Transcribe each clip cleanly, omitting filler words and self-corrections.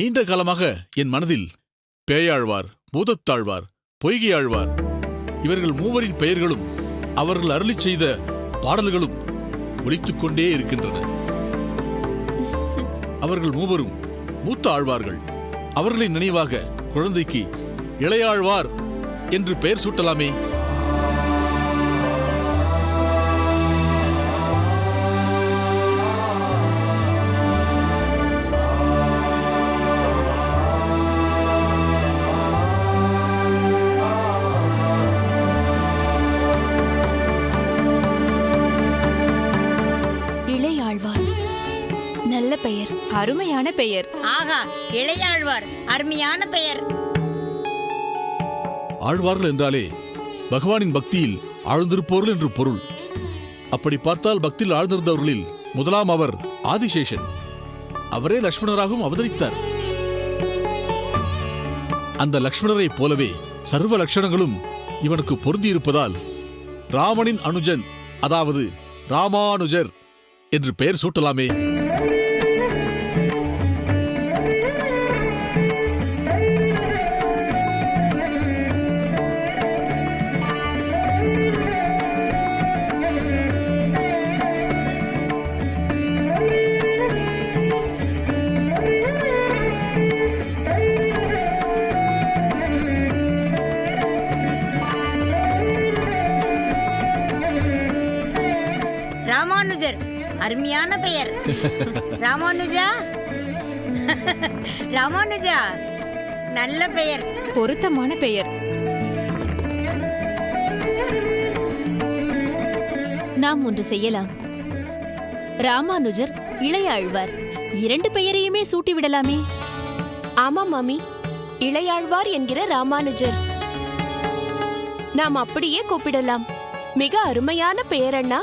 நீண்ட காலமாக என் மனதில் பேயாழ்வார், பூதத்தாழ்வார், பொய்கையாழ்வார் இவர்கள் மூவரின் பெயர்களும் அவர்கள் அருளிச் செய்த பாடல்களும் ஒலித்துக் கொண்டே இருக்கின்றன. அவர்கள் மூவரும் மூத்த ஆழ்வார்கள். அவர்களின் நினைவாக குழந்தைக்கு இளையாழ்வார் என்று பெயர் சூட்டலாமே. நல்ல பெயர், அருமையான பெயர். ஆகா, இளையாழ்வார் அருமையான பெயர். ஆழ்வார்கள் என்றாலே பகவானின் பக்தியில் ஆழ்ந்திருப்போர்கள் என்று பொருள். அப்படி பார்த்தால் பக்தியில் ஆழ்ந்திருந்தவர்களில் முதலாம் அவர் ஆதிசேஷன். அவரே லக்ஷ்மணராகவும் அவதரித்தார். அந்த லக்ஷ்மணரை போலவே சர்வ லட்சணங்களும் இவனுக்கு பொருந்தியிருப்பதால் ராமனின் அனுஜன், அதாவது ராமானுஜர் என்று பெயர் சூட்டலாமே. ராமானுஜர் அருமையான பெயர். ராமானுஜா, ராமானுஜா நல்ல பெயர், பொருத்தமான பெயர். நாம் ஒன்று செய்யலாம். ராமானுஜர், இளையாழ்வார் இரண்டு பெயரையுமே சூட்டிவிடலாமே. ஆமாம் மாமி, இளையாழ்வார் என்கிற ராமானுஜர் நாம் அப்படியே கூப்பிடலாம். மிக அருமையான பெயர் அண்ணா.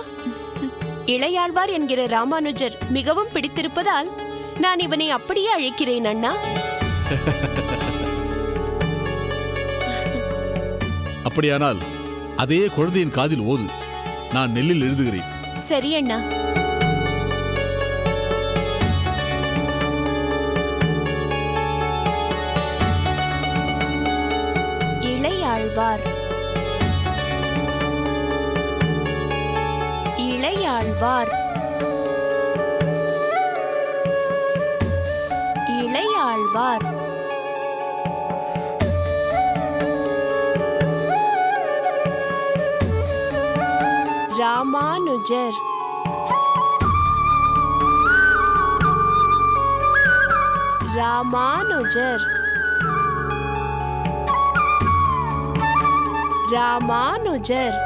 இளையாழ்வார் என்கிற ராமானுஜர் மிகவும் பிடித்திருப்பதால் நான் இவனை அப்படியே அழைக்கிறேன் அண்ணா. அப்படியானால் அதே குழந்தையின் காதில் ஓது. நான் நெல்லில் எழுதுகிறேன். சரி அண்ணா. இளையாழ்வார், இளையாழ்வார், இளையாழ்வார். ராமானுஜர், ராமானுஜர், ராமானுஜர்.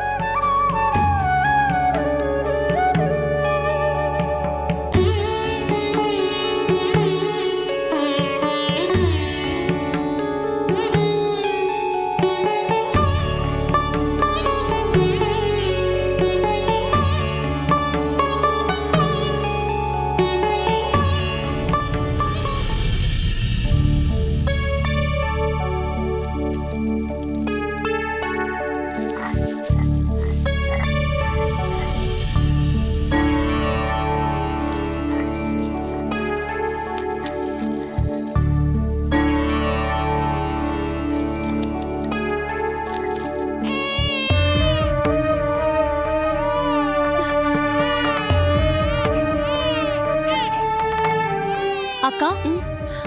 அக்கா,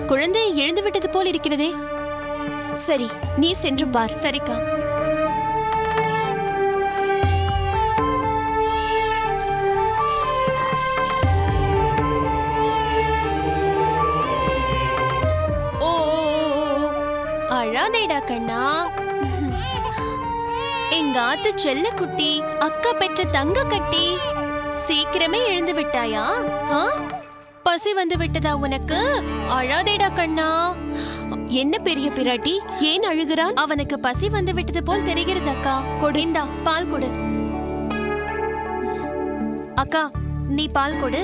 குழந்தை எழுந்து விட்டது போல் இருக்கிறதே. சரி, நீ சென்று பார். சரிக்கா. ஓ, அழாதேடா கண்ணா. எங்க ஆத்து செல்ல குட்டி, அக்கா பெற்ற தங்க கட்டி, சீக்கிரமே எழுந்து விட்டாயா? பசி வந்து விட்டதா உனக்கு? அழாதேடா கண்ணா. என்ன பெரிய பிராட்டி, ஏன் அழுகிறான்? அவனுக்கு பசி வந்து விட்டது போல் தெரிகிறது அக்கா. கொடிந்தா, பால் கொடு. அக்கா, நீ பால் கொடு,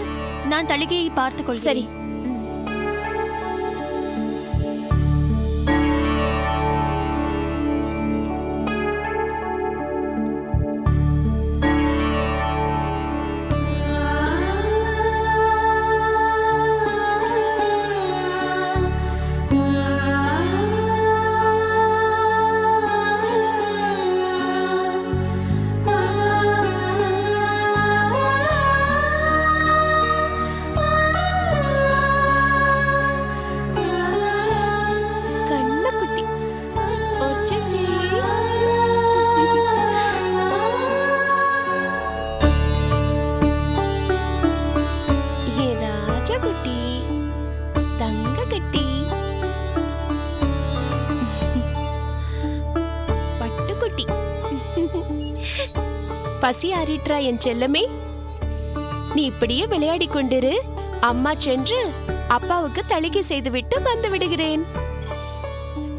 நான் தளிகையை பார்த்துக்கொள். சரி. பசி ஆறிற்றா என் செல்லமே? நீ இப்படியே விளையாடி கொண்டிரு. அம்மா சென்று அப்பாவுக்கு தளிகை செய்துவிட்டு வந்து விடுகிறேன்.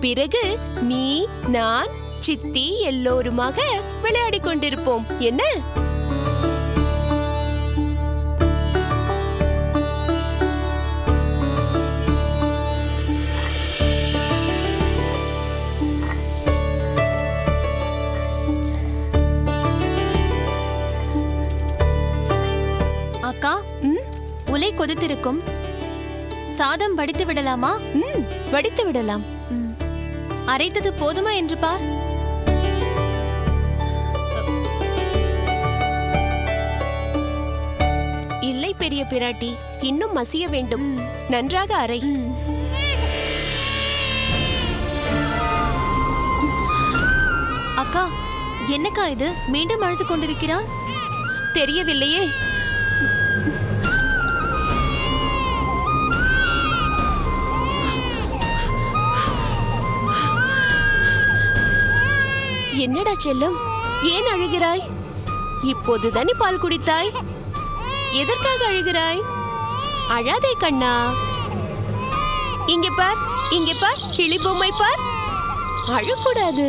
பிறகு நீ, நான், சித்தி எல்லோருமாக விளையாடி கொண்டிருப்போம். என்ன? அக்கா, உலை கொதித்திருக்கும். சாதம் வடித்து விடலாமா? வடித்து விடலாம். அரைத்தது போதுமா என்று பார். இல்லை பெரிய பிராட்டி, இன்னும் மசிய வேண்டும். நன்றாக அரை. அக்கா, என்னக்கா இது? மீண்டும் அழுது கொண்டிருக்கிறான். தெரியவில்லையே. என்னடா செல்லம், ஏன் அழுகிறாய்? இப்போதுதானே பால் குடித்தாய். எதற்காக அழுகிறாய்? அழாதே கண்ணா. இங்கே பார், இங்கே பார், கிளி பொம்மை பார். அழக்கூடாது.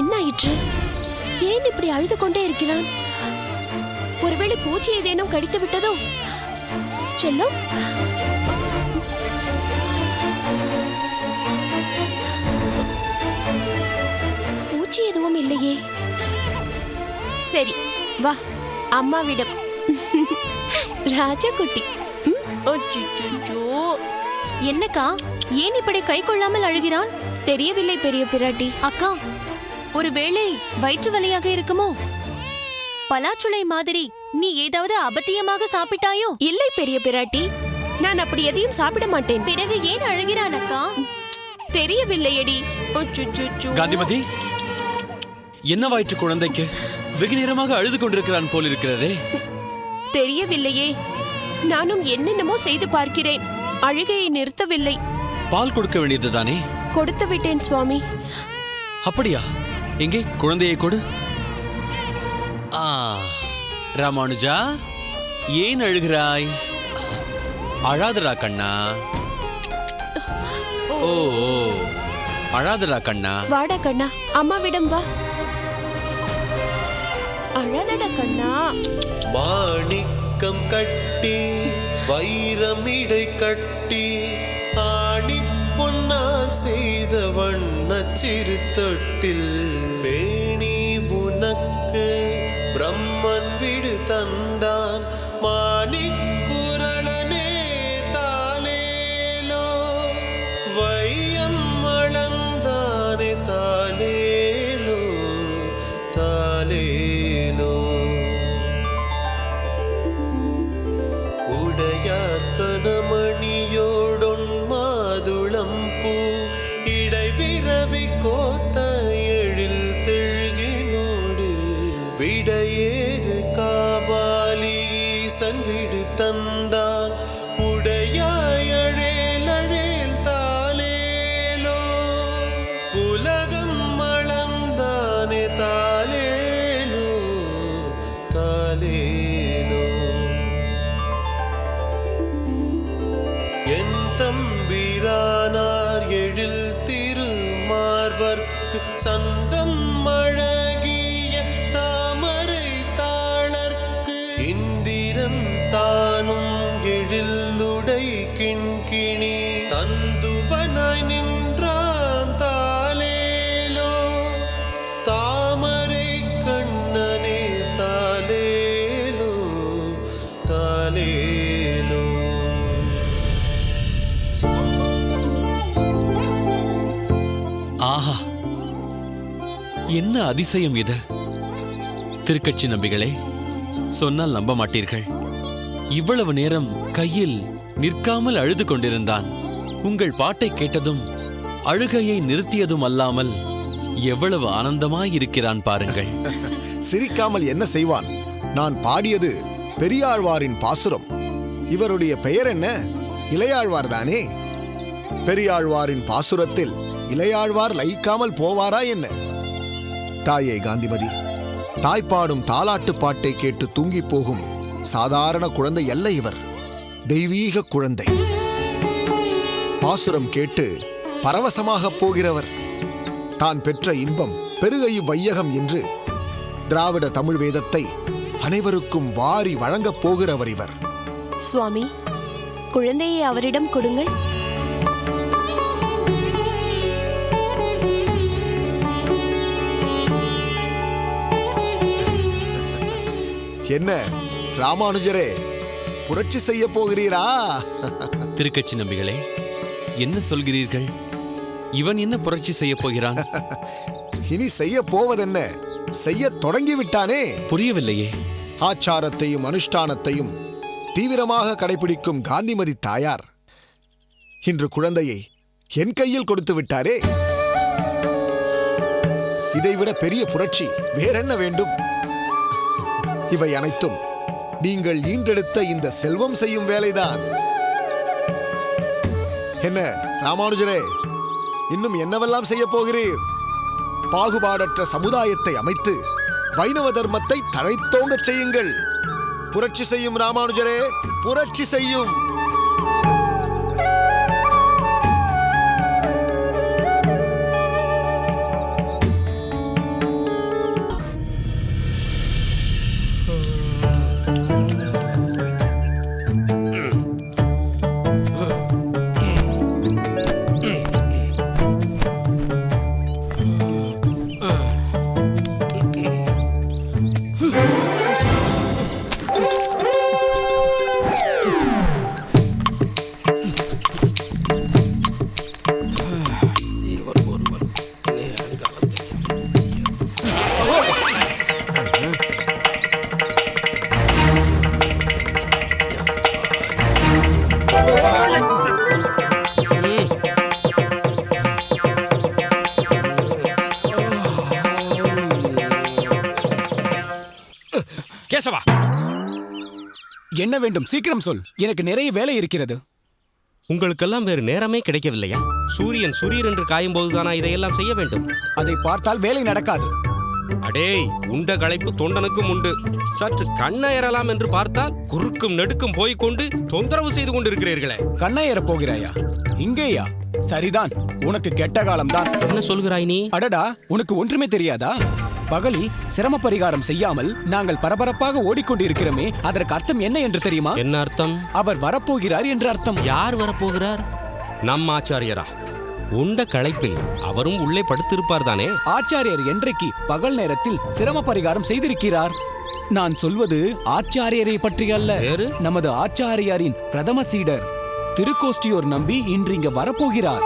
என்ன ஆயிற்று? ஏன் இப்படி அழுது கொண்டே இருக்கிறான்? ஒருவேளை பூச்சி ஏதேனும் கடித்து விட்டதோ? செல்லம், பூச்சி எதுவும் இல்லையே. சரி, வா அம்மாவிடம். ராஜாக்குட்டி. என்னக்கா, ஏன் இப்படி கை கொள்ளாமல் அழுகிறான்? தெரியவில்லை பெரிய பிராட்டி. அக்கா, ஒருவேளை வயிற்று வலியாக இருக்குமோ? பலாச்சுளை மாதிரி நீ ஏதாவது அபத்தியமாக சாப்பிட்டாயோ? இல்லை பெரிய பிராட்டி, நான் அப்படி எதையும் சாப்பிட மாட்டேன். பிறகு ஏன் அழுகிறான் அக்கா? தெரியவில்லையடி. காந்திமதி, என்னவாயிற்று குழந்தைக்கு? வெகு நேரமாக அழுது கொண்டிருக்கிறான் போல் இருக்கிறதே. தெரியவில்லையே, நானும் என்னென்னமோ செய்து பார்க்கிறேன், அழுகையை நிறுத்தவில்லை. பால் கொடுக்க வேண்டியதுதானே? கொடுத்து விட்டேன் சுவாமி. அப்படியா? எங்கே குழந்தையை கொடு. ராமானுஜா, ஏன் அழுகிறாய்? அழாதரா கண்ணா. ஓ, அழாதரா கண்ணா. வாடா கண்ணா, அம்மாவிடம் வா. அழாதடா கண்ணா. மாணிக்கம் கட்டி வைரமிடை கட்டி ஆணி பொன்னால் செய்த வண்ணச்சிறு தொட்டில் பேணி உனக்கு பிரம்மன் விடு தந்தான் மாணிக்குரளனே தாலேலோ வையம் அளந்தானே தாலேலோ தாலேலோ உடையார் கனமணியோடொன் மாதுளம் பூ இடைவிரவி கோத்த எழில் தெழுகினோடு விடையேது காபாலி சன்விடு தந்தான் உடையாயழேல் தாலேலோ உலகம் அளந்தானே தாலேலோ தாலேலோ என் தம்பிரானார் எழில் திருமார்வர்க்கு சந்தம் அழகிய தாமரை தாளர்க்கு இந்திரன் தானும் எழிலுடை கிண்கிணி தந்துவனாய் நின்றான் தாலேலோ தாமரை கண்ணனே தாலேலோ தாலேலோ. ஆஹா, என்ன அதிசயம் இது! திருக்கட்சி நம்பிகளே, சொன்னால் நம்ப மாட்டீர்கள். இவ்வளவு நேரம் கையில் நிற்காமல் அழுது கொண்டிருந்தான். உங்கள் பாட்டை கேட்டதும் அழுகையை நிறுத்தியதும் அல்லாமல் எவ்வளவு ஆனந்தமாயிருக்கிறான் பாருங்கள். சிரிக்காமல் என்ன செய்வான்? நான் பாடியது பெரியாழ்வாரின் பாசுரம். இவருடைய பெயர் என்ன? இளையாழ்வார் தானே? பெரியாழ்வாரின் பாசுரத்தில் இளையாழ்வார் லயிக்காமல் போவாரா என்ன? தாயே காந்திமதி, தாய்ப்பாடும் தாலாட்டு பாட்டை கேட்டு தூங்கி போகும் சாதாரண குழந்தை அல்ல இவர். தெய்வீக குழந்தை. பாசுரம் கேட்டு பரவசமாக போகிறவர். தான் பெற்ற இன்பம் பெருகை வையகம் என்று திராவிட தமிழ் வேதத்தை அனைவருக்கும் வாரி வழங்கப் போகிறவர் இவர். சுவாமி, குழந்தையை அவரிடம் கொடுங்கள். என்ன ராமானுஜரே, புரட்சி செய்ய போகிறீரா? திருக்கட்சி நம்பிகளே, என்ன சொல்கிறீர்கள்? இவன் என்ன புரட்சி செய்ய போகிறான்? இனி செய்ய போவதென்ன, செய்ய தொடங்கிவிட்டானே. புரியவில்லையே. ஆச்சாரத்தையும் அனுஷ்டானத்தையும் தீவிரமாக கடைபிடிக்கும் காந்திமதி தாயார் இன்று குழந்தையை என் கையில் கொடுத்து விட்டாரே. இதைவிட பெரிய புரட்சி வேறென்ன வேண்டும்? இவை அனைத்தும் நீங்கள் ஈன்றெடுத்த இந்த செல்வம் செய்யும் வேலைதான். என்ன ராமானுஜரே, இன்னும் என்னவெல்லாம் செய்ய போகிறீர்? பாகுபாடற்ற சமுதாயத்தை அமைத்து வைணவ தர்மத்தை தழைத்தோங்கச் செய்யுங்கள். புரட்சி செய்யும் ராமானுஜரே, புரட்சி செய்யும். கேசவா, என்ன வேண்டும்? சீக்கிரம் சொல், எனக்கு நிறைய வேலை இருக்கிறது. உங்களுக்கெல்லாம் வேறு நேரமே கிடைக்கவில்லையா? சூரியன் சுரீர் என்று காயும் போதுதானா இதையெல்லாம் செய்ய வேண்டும்? அதை பார்த்தால் வேலை நடக்காது. அடேய், உண்ட களைப்பு தொண்டனுக்கும் உண்டு. சற்று கண்ணயரலாம் என்று பார்த்தால் குறுக்கும் நெடுக்கும் போய்கொண்டு தொந்தரவு செய்து கொண்டிருக்கிறீர்களே. கண்ணை போகிறாயா? இங்கேயா? சரிதான், உனக்கு கெட்ட காலம்தான். என்ன சொல்கிறாய் நீ? அடடா, உனக்கு ஒன்றுமே தெரியாதா? பகலில் சிரம பரிகாரம் செய்யாமல் நாங்கள் பரபரப்பாக ஓடிக்கொண்டிருக்கிறோமே, அதற்கு அர்த்தம் என்ன என்று தெரியுமா? என்ன அர்த்தம்? அவர் வரப்போகிறார் என்று அர்த்தம். யார் வரப்போகிறார்? நம் ஆச்சாரியரா? உண்ட களைப்பில் அவரும் உள்ளே படுத்திருப்பார் தானே? ஆச்சாரியர் என்றைக்கு பகல் நேரத்தில் சிரம பரிகாரம் செய்திருக்கிறார்? நான் சொல்வது ஆச்சாரியரை பற்றி அல்ல. வேறு? நமது ஆச்சாரியாரின் பிரதம சீடர் திருக்கோஷ்டியூர் நம்பி இன்று இங்க வரப்போகிறார்.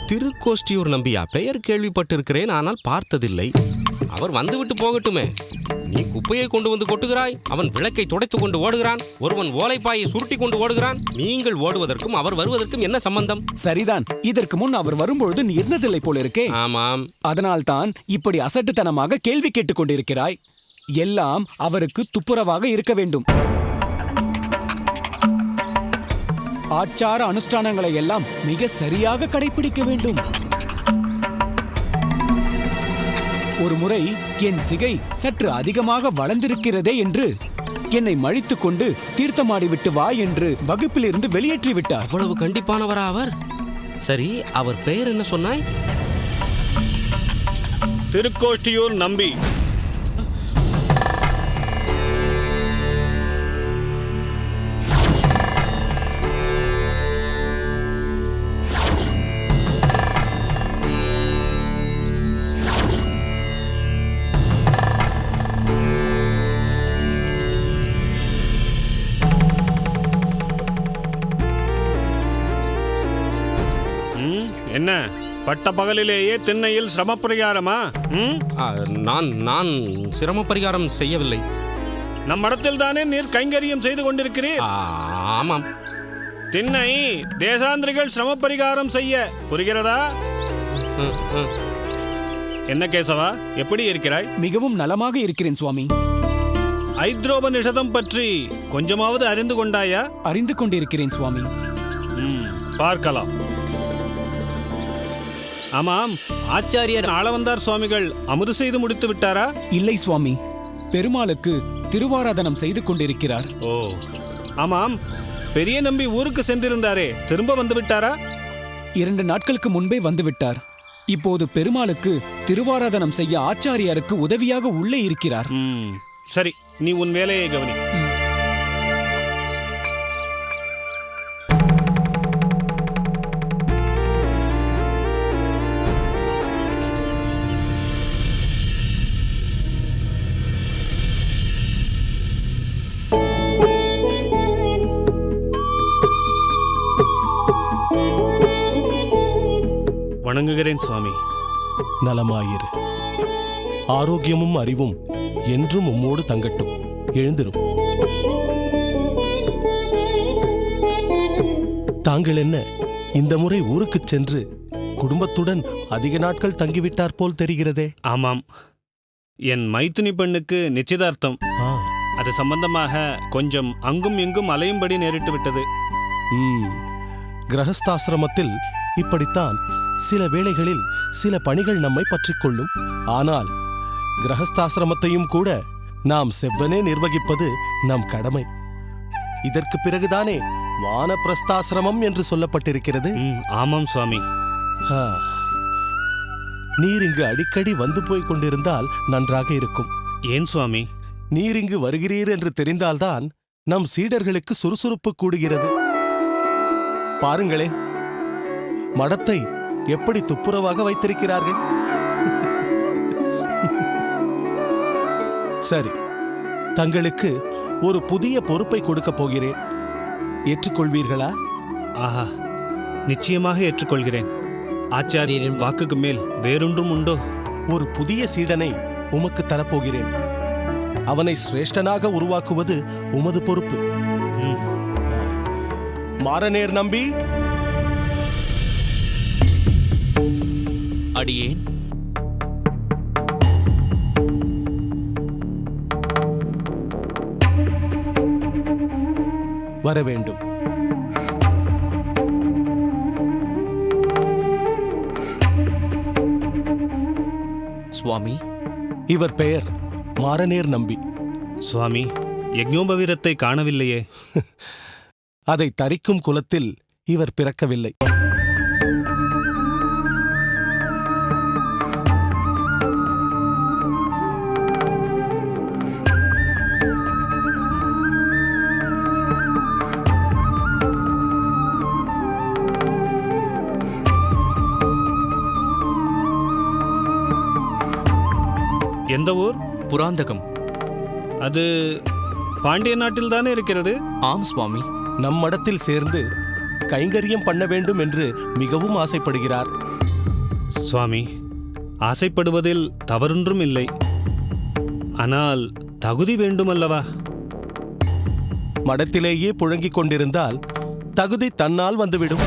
திருக்கோஷ்டியூர் நம்பியா? பெயர் கேள்விப்பட்டிருக்கிறேன், ஆனால் பார்த்ததில்லை. அவர் வந்துவிட்டு போகட்டுமே. நீ குப்பையை கொண்டு வந்து கொட்டுகிறாய், அவன் விளக்கை துடைத்துக் கொண்டு ஓடுகிறான், ஒருவன் ஓலைப்பாயை சுருட்டி கொண்டு ஓடுகிறான். நீங்கள் ஓடுவதற்கும் அவர் வருவதற்கும் என்ன சம்பந்தம்? சரிதான், இதற்கு முன் அவர் வரும்பொழுது நீ இருந்ததில்லை போல இருக்கே. ஆமாம். அதனால்தான் இப்படி அசட்டுத்தனமாக கேள்வி கேட்டுக் கொண்டிருக்கிறாய். எல்லாம் அவருக்கு துப்புரவாக இருக்க வேண்டும். ஆச்சார அனுஷ்டானங்களை எல்லாம் மிக சரியாக கடைபிடிக்க வேண்டும். ஒரு முறை என் சிகை சற்று அதிகமாக வளர்ந்திருக்கிறதே என்று என்னை மழித்துக் கொண்டு தீர்த்தமாடி விட்டு வா என்று வகுப்பிலிருந்து வெளியேற்றி விட்டார். அவ்வளவு கண்டிப்பானவரா அவர்? சரி, அவர் பெயர் என்ன சொன்னாய்? திருக்கோஷ்டியூர் நம்பி. என்ன பட்ட பகலிலேயே திண்ணையில் சிரமப்பரிகாரமா? நான் சிரம பரிகாரம் செய்யவில்லை. நம் இடத்தில் தானே நீர் கைங்கரியம் செய்து கொண்டிருக்கிறீர். ஆமாம். திண்ணை தேசாந்திரிகள் சிரமப்பரிகாரம் செய்ய, புரிகிறதா? என்ன கேசவா, எப்படி இருக்கிறாய்? மிகவும் நலமாக இருக்கிறேன் சுவாமி. ஐத்ரோபநிஷதம் பற்றி கொஞ்சமாவது அறிந்து கொண்டாயா? அறிந்து கொண்டிருக்கிறேன் சுவாமி. பார்க்கலாம். ஆமாம், ஆச்சாரியர் ஆளவந்தார் சுவாமிகள் அமுது செய்து முடித்து விட்டாரா? இல்லை சுவாமி, பெருமாளுக்கு திருவாராதனம் செய்து கொண்டிருக்கிறார். ஓ, ஆமாம், பெரிய நம்பி ஊருக்கு சென்றிருந்தாரே, திரும்ப வந்து விட்டாரா? 2 நாட்களுக்கு முன்பே வந்துவிட்டார். இப்போது பெருமாளுக்கு திருவாராதனம் செய்ய ஆச்சாரியாருக்கு உதவியாக உள்ளே இருக்கிறார். சரி, நீ உன் வேலையை கவனி. வணங்குகிறேன் சுவாமி. நலமாயிரு. ஆரோக்கியமும் அறிவும் என்றும் உம்மோடு தங்கட்டும். எழுந்திரும். தாங்கள் என்ன இந்த முறை ஊருக்குச் சென்று குடும்பத்துடன் அதிக நாட்கள் தங்கிவிட்டார் போல் தெரிகிறதே. ஆமாம், என் மைத்துனி பெண்ணுக்கு நிச்சயதார்த்தம். அது சம்பந்தமாக கொஞ்சம் அங்கும் இங்கும் அலையும்படி நேரிட்டு விட்டது. கிரகஸ்தாசிரமத்தில் இப்படித்தான் சில வேளைகளில் சில பணிகள் நம்மை பற்றிக்கொள்ளும். ஆனால் கிரகஸ்தாசிரமத்தையும் கூட நாம் செவ்வனே நிர்வகிப்பது நம் கடமை. இதற்கு பிறகுதானே வானப்பிரஸ்தாசிரமம் என்று சொல்லப்பட்டிருக்கிறது. ஆமாம் சுவாமி. நீர் இங்கு அடிக்கடி வந்து போய் கொண்டிருந்தால் நன்றாக இருக்கும். ஏன் சுவாமி? நீர் இங்கு வருகிறீர் என்று தெரிந்தால்தான் நம் சீடர்களுக்கு சுறுசுறுப்பு கூடுகிறது. பாருங்களேன், மடத்தை எப்படி துப்புரவாக வைத்திருக்கிறார்கள். சரி, தங்களுக்கு ஒரு புதிய பொறுப்பை கொடுக்கப் போகிறேன். ஏற்றுக்கொள்வீர்களா? ஆஹா, நிச்சயமாக ஏற்றுக்கொள்கிறேன். ஆச்சாரியரின் வாக்குக்கு மேல் வேறொன்றும் உண்டோ? ஒரு புதிய சீடனை உமக்கு தரப்போகிறேன். அவனை சிரேஷ்டனாக உருவாக்குவது உமது பொறுப்பு. மாரநேர் நம்பி. அடியேன். வர வேண்டும். சுவாமி, இவர் பெயர் மாரநேர் நம்பி. சுவாமி, யஜ்ஞோபவீரத்தை காணவில்லையே. அதை தரிக்கும் குலத்தில் இவர் பிறக்கவில்லை. எந்த ஊர்? புராந்தகம். அது பாண்டிய நாட்டில் தானே இருக்கிறது? ஆம் சுவாமி. நம் மடத்தில் சேர்ந்து கைங்கரியம் பண்ண வேண்டும் என்று மிகவும் ஆசைப்படுகிறார். சுவாமி, ஆசைப்படுவதில் தவறொன்றும் இல்லை. ஆனால் தகுதி வேண்டுமல்லவா? மடத்திலேயே புழங்கிக் கொண்டிருந்தால் தகுதி தன்னால் வந்துவிடும்.